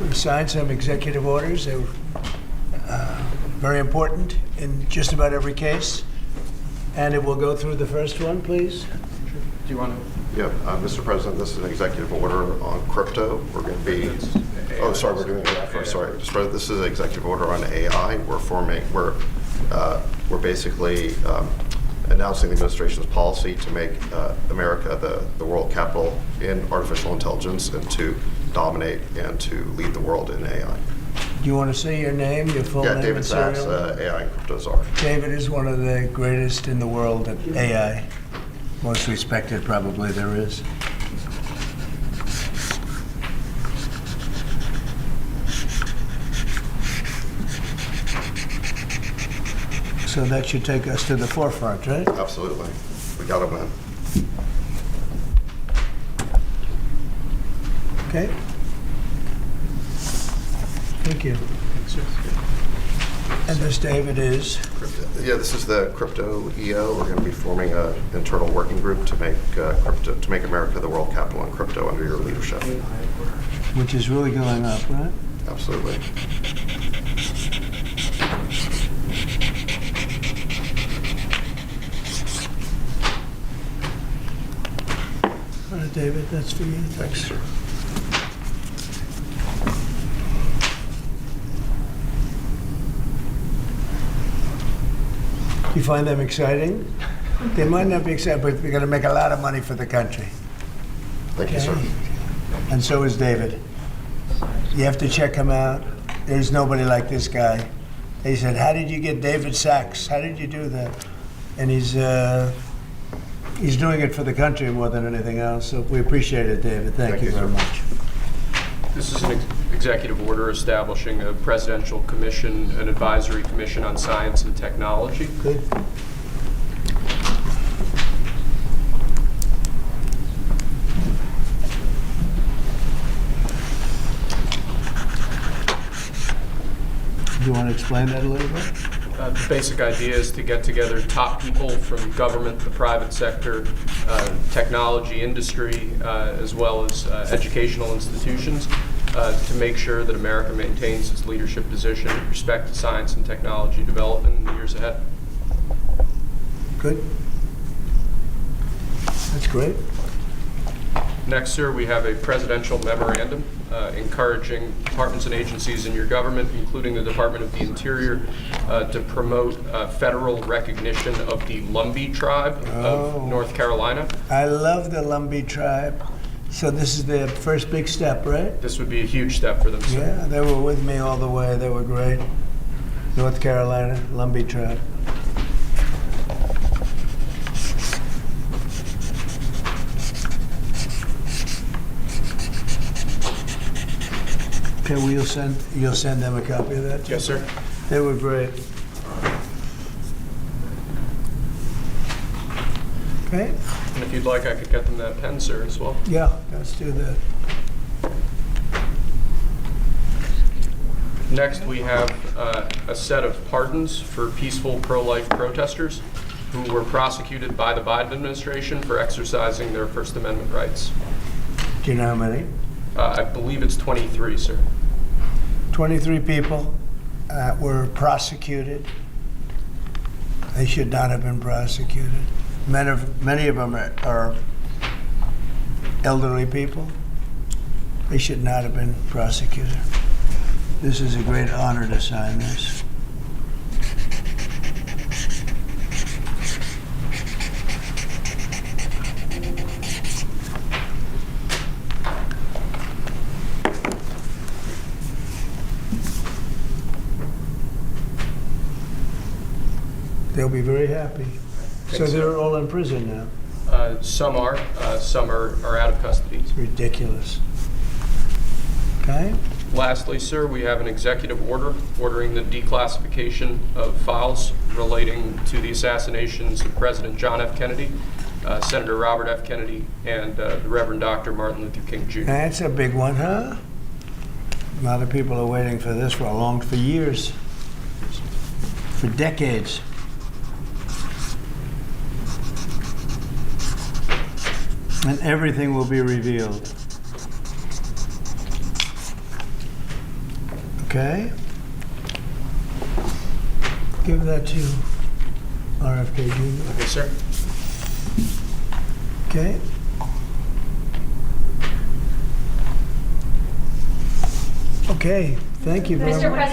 We've signed some executive orders. They were very important in just about every case. And it will go through the first one, please. Do you want to? Yeah, Mr. President, this is an executive order on crypto. We're going to be, oh, sorry, we're doing that first. Sorry, Mr. President, this is an executive order on AI. We're basically announcing the administration's policy to make America the world capital in artificial intelligence and to dominate and to lead the world in AI. Do you want to say your name, your full name? Yeah, David and Sachs, serial? AI and Crypto Czar. David is one of the greatest in the world at AI. Most respected, probably, there is. So that should take us to the forefront, right? Absolutely. We got to win. Okay. Thank you. And this, David, is? Yeah, this is the crypto EO. We're going to be forming an internal working group to make America the world capital in crypto under your leadership. Which is really going up, right? Absolutely. All right, David, that's for you. Thanks, sir. Do you find them exciting? They might not be exciting, but we're going to make a lot of money for the country. Thank you, sir. And so is David. You have to check him out. There's nobody like this guy. They said, how did you get David Sachs? How did you do that? And he's doing it for the country more than anything else. So we appreciate it, David. Thank you very sir. much. This is an executive order establishing a presidential commission, an advisory commission on science and technology. Good. Do you want to explain that a little bit? The basic idea is to get together top people from government, the private sector, technology industry, as well as educational institutions, to make sure that America maintains its leadership position with respect to science and technology development in the years ahead. Good. That's great. Next, sir, we have a presidential memorandum encouraging departments and agencies in your government, including the Department of the Interior, to promote federal recognition of the Lumbee tribe of North Carolina. I love the Lumbee tribe. So this is the first big step, right? This would be a huge step for them, sir. Yeah, they were with me all the way. They were great. North Carolina, Lumbee tribe. Okay, well, you'll send them a copy of that? Yes, sir. They were great. Okay? And if you'd like, I could get them that pen, sir, as well. Yeah, let's do that. Next, we have a set of pardons for peaceful pro-life protesters who were prosecuted by the Biden administration for exercising their First Amendment rights. Do you know how many? I believe it's 23, sir. 23 people were prosecuted. They should not have been prosecuted. Many of them are elderly people. They should not have been prosecuted. This is a great honor to sign this. They'll be very happy. So they're all in prison now. Some are out of custody. It's ridiculous. Okay? Lastly, sir, we have an executive order ordering the declassification of files relating to the assassinations of President John F. Kennedy, Senator Robert F. Kennedy, and the Reverend Dr. Martin Luther King Jr. That's a big one, huh? A lot of people are waiting for this for years, for decades. And everything will be revealed. Okay. Give that to RFK Jr. Yes, sir. Okay. Okay, thank you very Mr. much.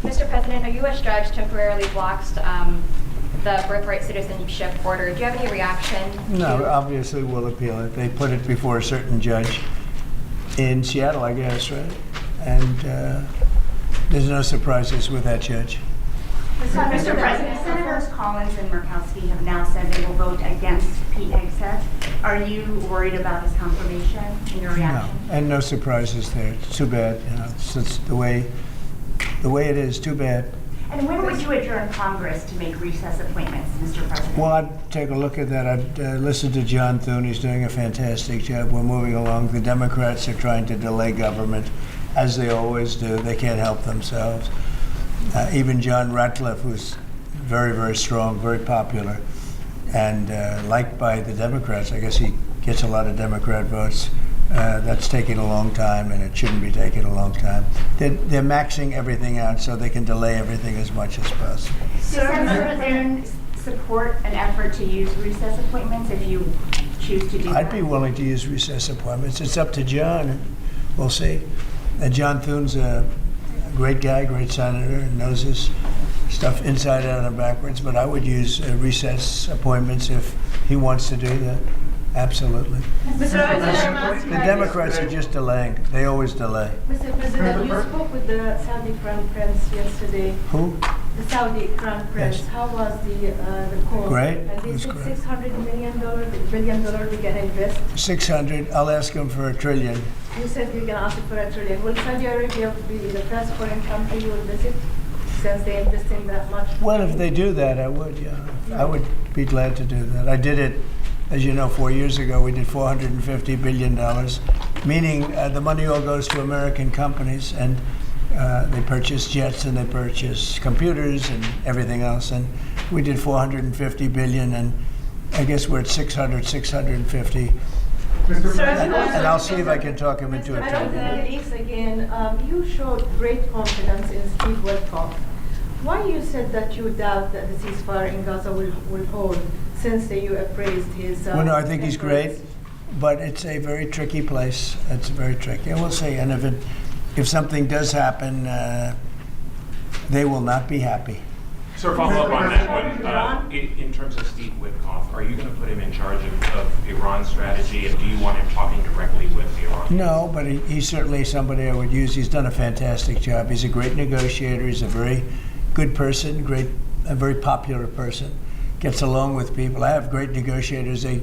Mr. President, a U.S. judge temporarily blocks the birthright citizenship order. Do you have any reaction? No, obviously we'll appeal it. They put it before a certain judge in Seattle, I guess, right? And there's no surprises with that judge. Mr. President, Senators Collins and Murkowski have now said they will vote against Pete Hegseth. Are you worried about his confirmation in your No, reaction? and no surprises there. It's too bad, you know, since the way it is, too bad. And when would you adjourn Congress to make recess appointments, Mr. President? Well, I'd take a look at that. I'd listen to John Thune. He's doing a fantastic job. We're moving along. The Democrats are trying to delay government, as they always do. They can't help themselves. Even John Ratcliffe, who's very, very strong, very popular, and liked by the Democrats. I guess he gets a lot of Democrat votes. That's taking a long time, and it shouldn't be taking a long time. They're maxing everything out so they can delay everything as much as possible. Does Senator Thune support an effort to use recess appointments if you choose to do that? I'd be willing to use recess appointments. It's up to John, and we'll see. John Thune's a great guy, great senator, and knows his stuff inside out and backwards, but I would use recess appointments if he wants to do that. Absolutely. The Democrats are just delaying. They always delay. Mr. President, you spoke with the Saudi Crown Prince yesterday. Who? The Saudi Crown Prince. Yes. How was the call? Great. And It they was said great. $600 billion we can invest. 600. I'll ask him for $1 trillion. You said you can ask for $1 trillion. Will Saudi Arabia be the first foreign country you will visit since they invest in that much? Well, if they do that, I would, yeah. I would be glad to do that. I did it, as you know, 4 years ago. We did $450 billion, meaning the money all goes to American companies, and they purchase jets and they purchase computers and everything else. And we did $450 billion, and I guess we're at 650. And I'll see if I can talk him into it. I don't think it is again. You showed great confidence in Steve Witkoff. Why you said that you doubt that the ceasefire in Gaza will hold since you appraised his... Well, no, I think he's great, but it's a very tricky place. It's very tricky. And we'll see. And if something does happen, they will not be happy. Sir, follow up on that one. In terms of Steve Witkoff, are you going to put him in charge of Iran's strategy, and do you want him talking directly with Iran? No, but he's certainly somebody I would use. He's done a fantastic job. He's a great negotiator. He's a very good person, a very popular person. Gets along with people. I have great negotiators. They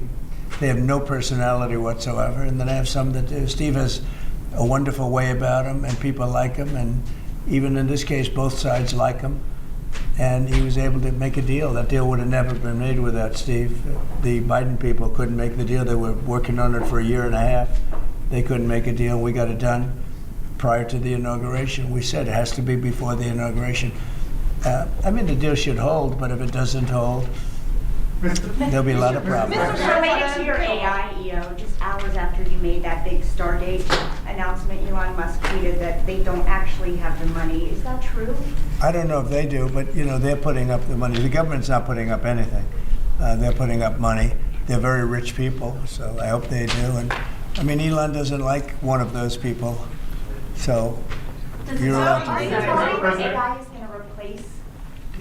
have no personality whatsoever, and then I have some that do. Steve has a wonderful way about him, and people like him, and even in this case, both sides like him. And he was able to make a deal. That deal would have never been made without Steve. The Biden people couldn't make the deal. They were working on it for 1.5 years. They couldn't make a deal. We got it done prior to the inauguration. We said it has to be before the inauguration. I mean, the deal should hold, but if it doesn't hold, there'll be a lot of problems. Related to your AI, EO, just hours after you made that big Stardate announcement, Elon Musk tweeted that they don't actually have the money. Is that true? I don't know if they do, but you know, they're putting up the money. The government's not putting up anything. They're putting up money. They're very rich people, so I hope they do. And I mean, Elon doesn't like one of those people, so you're allowed to do that. AI is going to replace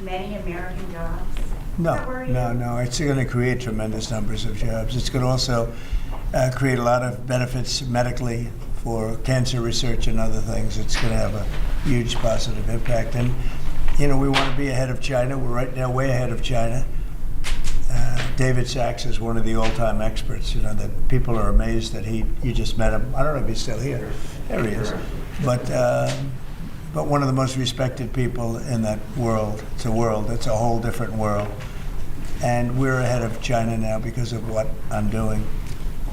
many American jobs? No. It's going to create tremendous numbers of jobs. It's going to also create a lot of benefits medically for cancer research and other things. It's going to have a huge positive impact. And, you know, we want to be ahead of China. We're right now way ahead of China. David Sachs is one of the all-time experts. You know, that people are amazed that you just met him. I don't know if he's still here. There he is. But one of the most respected people in that world. It's a whole different world. And we're ahead of China now because of what I'm doing.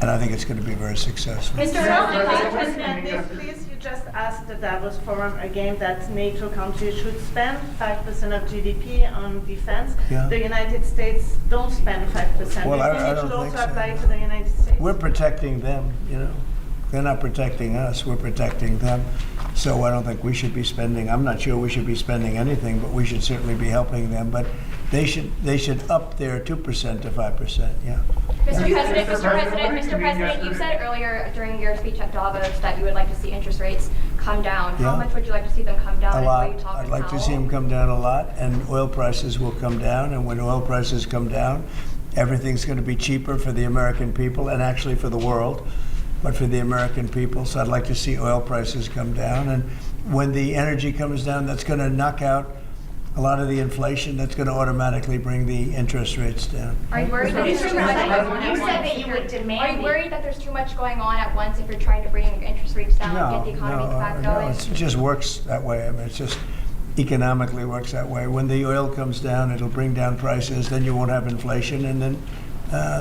And I think it's going to be very successful. Mr. President, please, you just asked the Davos Forum again that NATO countries should spend 5% of GDP on defense. Yeah. The United States don't spend 5%. Well, Do you think I it don't should think also so. apply to the United States? We're protecting them, you know. They're not protecting us. We're protecting them. So I don't think we should be spending, I'm not sure we should be spending anything, but we should certainly be helping them. But they should up their 2% to 5%, yeah. Mr. President, you said earlier during your speech at Davos that you would like to see interest rates come down. How Yeah. much would you like to see them come down? A And lot. will you talk I'd to like to see Powell? them come down a lot, and oil prices will come down. And when oil prices come down, everything's going to be cheaper for the American people and actually for the world, but for the American people. So I'd like to see oil prices come down. And when the energy comes down, that's going to knock out a lot of the inflation. That's going to automatically bring the interest rates down. Are you worried that there's too much going on at You said once? that you would demand. Are you worried that there's too much going on at once if you're trying to bring interest rates down and get the economy back going? It just works that way. I mean, it's just economically works that way. When the oil comes down, it'll bring down prices, then you won't have inflation, and then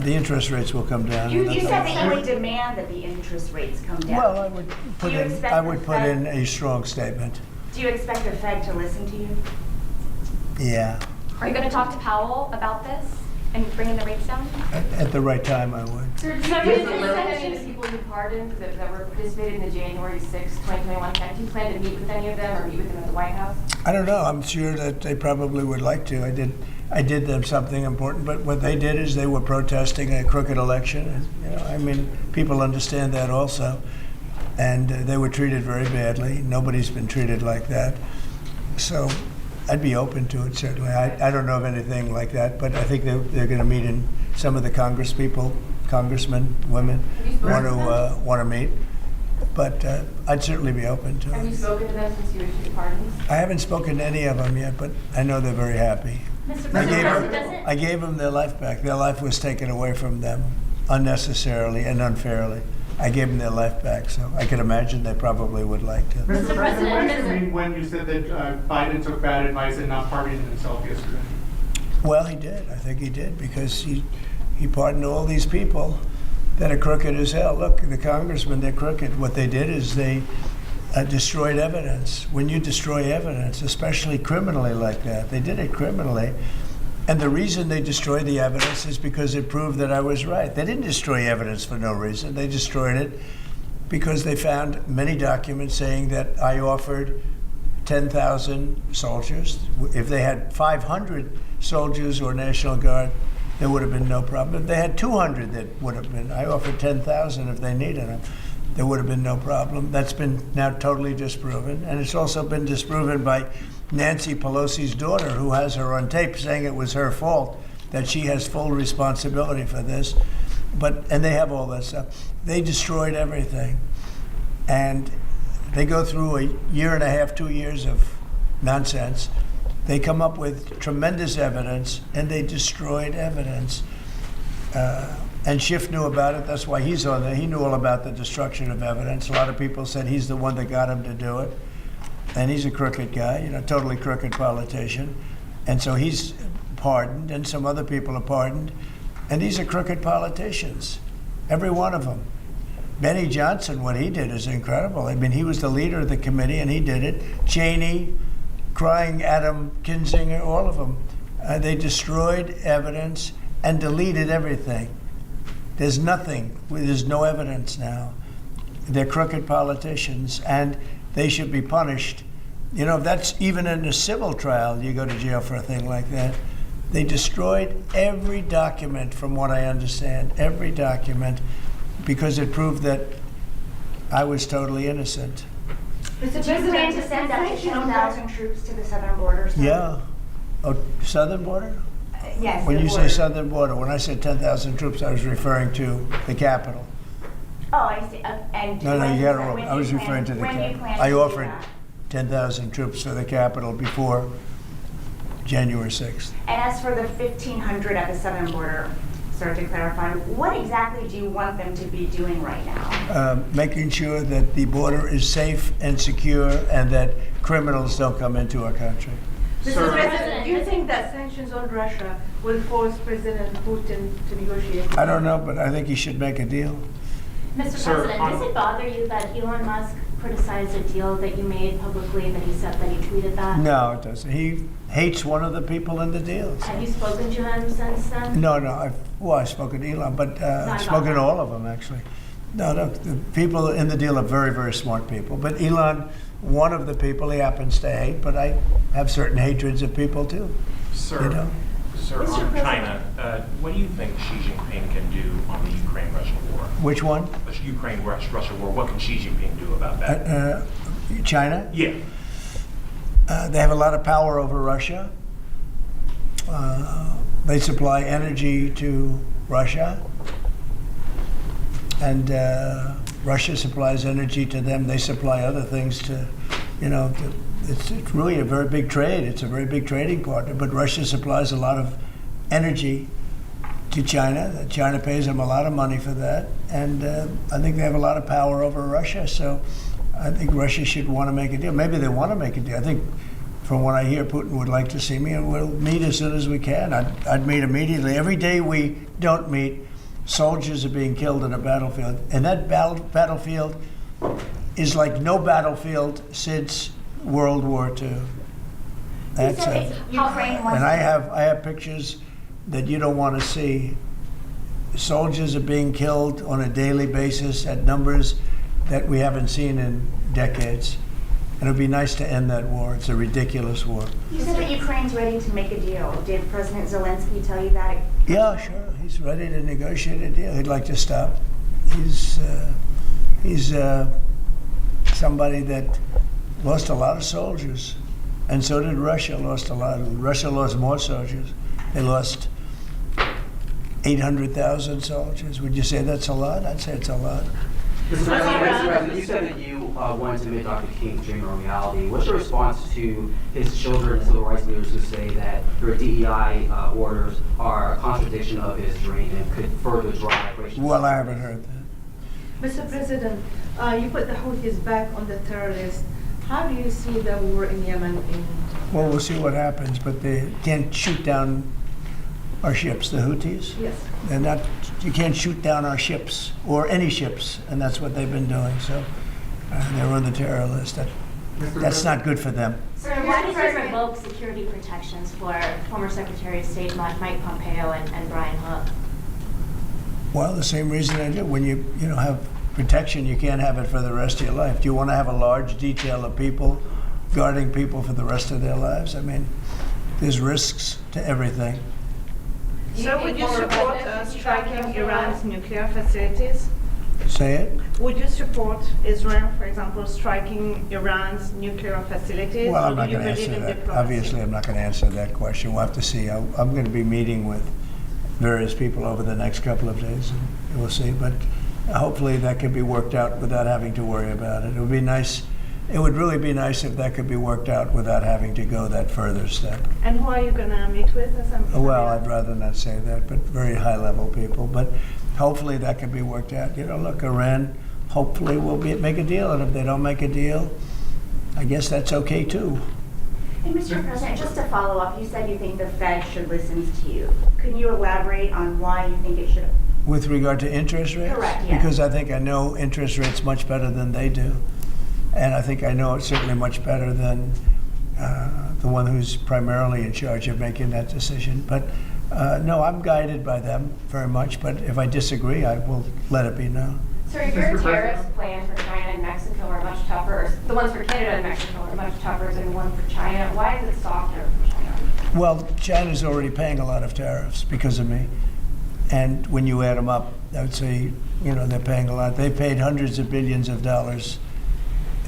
the interest rates will come down. You and that's said all. that you would demand that the interest rates come down. Well, I would put Do you in, expect I the would put Fed- in a strong statement. Do you expect the Fed to listen to you? Yeah, Are you going to talk to Powell about this and bringing the rates down? at the right time I would. Sir, do you have any of the people you pardoned that were participated in the January 6, 2021 event? Do you plan to meet with any of them or meet with them at the White House? I don't know. I'm sure that they probably would like to. I did them something important, but what they did is they were protesting a crooked election. And, you know, I mean, people understand that also, and they were treated very badly. Nobody's been treated like that. So I'd be open to it, certainly. I don't know of anything like that, but I think they're going to meet in some of the congressmen, women, want to meet. But I'd certainly be open to Have you it. spoken to them since you issued pardons? I haven't spoken to any of them yet, but I know they're very happy. I gave them their life back. Their life was taken away from them unnecessarily and unfairly. I gave them their life back, so I can imagine they probably would like to. Mr. President, what did you mean when you said that Biden took bad advice and not pardoning himself yesterday? Well, he did. I think he did, because he pardoned all these people that are crooked as hell. Look, the congressmen, they're crooked. What they did is they destroyed evidence. When you destroy evidence, especially criminally like that, they did it criminally. And the reason they destroyed the evidence is because it proved that I was right. They didn't destroy evidence for no reason. They destroyed it because they found many documents saying that I offered 10,000 soldiers. If they had 500 soldiers or National Guard, there would have been no problem. If they had 200, that would have been. I offered 10,000 if they needed them. There would have been no problem. That's been now totally disproven. And it's also been disproven by Nancy Pelosi's daughter, who has her on tape saying it was her fault, that she has full responsibility for this. And they have all that stuff. They destroyed everything. And they go through a year and a half, 2 years of nonsense. They come up with tremendous evidence, and they destroyed evidence. And Schiff knew about it. That's why he's on there. He knew all about the destruction of evidence. A lot of people said he's the one that got him to do it. And he's a crooked guy, totally crooked politician. And so he's pardoned, and some other people are pardoned. And these are crooked politicians, every one of them. Benny Johnson, what he did is incredible. I mean, he was the leader of the committee, and he did it. Cheney, crying Adam Kinzinger, all of them. They destroyed evidence and deleted everything. There's nothing. There's no evidence now. They're crooked politicians, and they should be punished. That's even in a civil trial, you go to jail for a thing like that. They destroyed every document, from what I understand, every document, because it proved that I was totally innocent. Do you plan to send up to 10,000 troops to the southern border? sir? Yeah. Oh, southern border? Yes. When the you say border. southern border, when I said 10,000 troops, I was referring to the capital. Oh, I see. And No, when you do got it plan- wrong. when I do was you referring to plan- the when do you capital. plan to I do offered that? 10,000 troops for the capital before January 6th. And as for the 1,500 at the southern border, sir, to clarify, what exactly do you want them to be doing right now? Making sure that the border is safe and secure, and that criminals don't come into our country. Mr. President, do you think that sanctions on Russia will force President Putin to negotiate? I don't know, but I think he should make a deal. Mr. Sir, President, does it bother you that Elon Musk criticized a deal that you made publicly, that he said that he tweeted that? No, it doesn't. He hates one of the people in the deal. so- Have you spoken to him since then? No, I've spoken to Elon, but I've about spoken that. to all of them, actually. No, the people in the deal are very, very smart people. But Elon, one of the people he happens to hate, but I have certain hatreds of people too. Sir, You know? sir, Mr. on President. China, what do you think Xi Jinping can do on the Ukraine-Russia war? Which one? The Ukraine-Russia war, what can Xi Jinping do about that? China? Yeah. They have a lot of power over Russia. They supply energy to Russia. And Russia supplies energy to them. They supply other things to, it's really a very big trade. It's a very big trading partner. But Russia supplies a lot of energy to China. China pays them a lot of money for that. And I think they have a lot of power over Russia. So I think Russia should want to make a deal. Maybe they want to make a deal. I think from what I hear, Putin would like to see me, and we'll meet as soon as we can. I'd meet immediately. Every day we don't meet, soldiers are being killed in a battlefield. And that battlefield is like no battlefield since World War II. That's it. Ukraine wants And I have pictures that you don't want to see. Soldiers are being killed on a daily basis at numbers that we haven't seen in decades. And it would be nice to end that war. It's a ridiculous war. You said that Ukraine's ready to make a deal. Did President Zelensky tell you that? Yeah, sure. He's ready to negotiate a deal. He'd like to stop. He's somebody that lost a lot of soldiers, and so did Russia. Lost a lot. Russia lost more soldiers. They lost 800,000 soldiers. Would you say that's a lot? I'd say it's a lot. Mr. President, you said that you wanted to make Dr. King's dream a reality. What's your response to his children and civil rights leaders who say that your DEI orders are a contradiction of his dream and could further drive racial? Well, I haven't heard that. Mr. President, you put the Houthis back on the terrorist. How do you see the war in Yemen? Well, we'll see what happens, but they can't shoot down our ships, the Houthis. Yes. They're not. You can't shoot down our ships or any ships, and that's what they've been doing. So they're on the terror list. That's not good for them. Sir, why did you revoke security protections for former Secretary of State Mike Pompeo and Brian Hook? Well, the same reason I do. When you have protection, you can't have it for the rest of your life. Do you want to have a large detail of people guarding people for the rest of their lives? I mean, there's risks to everything. So would you support striking Iran's nuclear facilities? Say it? Would you support Israel, for example, striking Iran's nuclear facilities? Well, I'm or not do you going to believe answer in that. diplomacy? Obviously, I'm not going to answer that question. We'll have to see. I'm going to be meeting with various people over the next couple of days, and we'll see. But hopefully that can be worked out without having to worry about it. It would be nice. It would really be nice if that could be worked out without having to go that further step. And who are you going to meet with? Well, I'd rather not say that, but very high-level people. But hopefully that can be worked out. Look, Iran hopefully will make a deal, and if they don't make a deal, I guess that's okay too. And Mr. President, just to follow up, you said you think the Fed should listen to you. Can you elaborate on why you think it should? With regard to interest rates? Correct, yes. Because I think I know interest rates much better than they do. And I think I know it certainly much better than the one who's primarily in charge of making that decision. But no, I'm guided by them very much. But if I disagree, I will let it be known. So your tariffs planned for China and Mexico are much tougher, or the ones for Canada and Mexico are much tougher than the one for China. Why is it softer for China? Well, China's already paying a lot of tariffs because of me. And when you add them up, I would say, they're paying a lot. They paid hundreds of billions of dollars.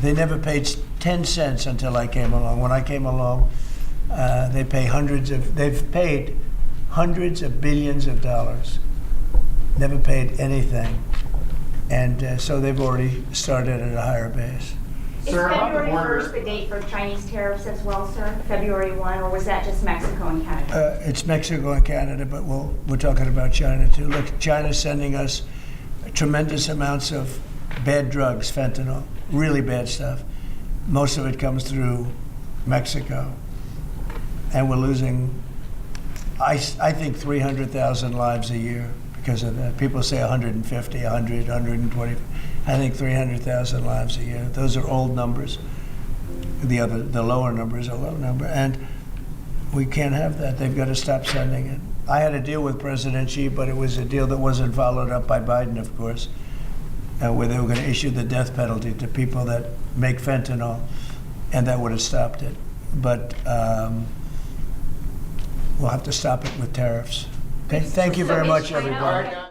They never paid 10 cents until I came along. When I came along, they've paid hundreds of billions of dollars. Never paid anything. And so they've already started at a higher base. Is February 1st the date for Chinese tariffs as well, sir? February 1, or was that just Mexico and Canada? It's Mexico and Canada, but we're talking about China too. Look, China's sending us tremendous amounts of bad drugs, fentanyl, really bad stuff. Most of it comes through Mexico. And we're losing, I think, 300,000 lives a year because of that. People say 150, 100, 120. I think 300,000 lives a year. Those are old numbers. The lower number is a low number. And we can't have that. They've got to stop sending it. I had a deal with President Xi, but it was a deal that wasn't followed up by Biden, of course. where they were going to issue the death penalty to people that make fentanyl, and that would have stopped it. But we'll have to stop it with tariffs. Okay, thank you very much, everybody.